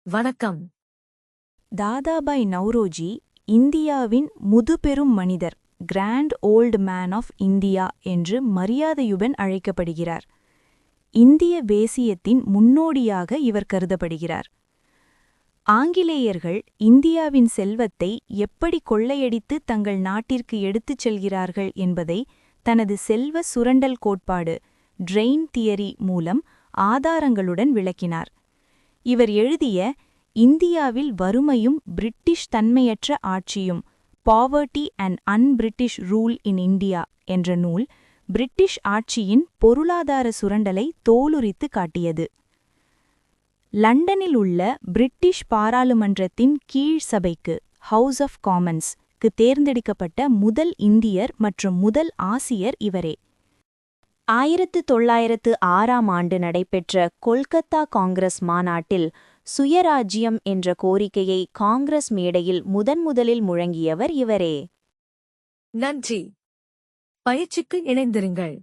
வணக்கம். தாதாபாய் நவ்ரோஜி இந்தியாவின் முதுபெரும் மனிதர், grand old man of India என்று மரியாதையுடன் அழைக்கப்படுகிறார். இந்திய தேசியத்தின் முன்னோடியாக இவர் கருதப்படுகிறார். ஆங்கிலேயர்கள் இந்தியாவின் செல்வத்தை எப்படி கொள்ளையடித்து தங்கள் நாட்டிற்கு எடுத்துச் செல்கிறார்கள் என்பதை தனது செல்வ சுரண்டல் கோட்பாடு ட்ரெயின் தியரி மூலம் ஆதாரங்களுடன் விளக்கினார். இவர் எழுதிய இந்தியாவில் வறுமையும் பிரிட்டிஷ் தன்மையற்ற ஆட்சியும் poverty and un-British rule in India என்ற நூல் பிரிட்டிஷ் ஆட்சியின் பொருளாதார சுரண்டலை தோலுரித்து காட்டியது. லண்டனில் உள்ள பிரிட்டிஷ் பாராளுமன்றத்தின் கீழ் சபைக்கு ஹவுஸ் ஆஃப் காமன்ஸ்-க்கு தேர்ந்தெடுக்கப்பட்ட முதல் இந்தியர் மற்றும் முதல் ஆசியர் இவரே. 1906ஆம் ஆண்டு நடைபெற்ற கொல்கத்தா காங்கிரஸ் மாநாட்டில் சுயராஜ்யம் என்ற கோரிக்கையை காங்கிரஸ் மேடையில் முதன்முதலில் முழங்கியவர் இவரே. நன்றி. பயிற்சிக்கு இணைந்திருங்கள்.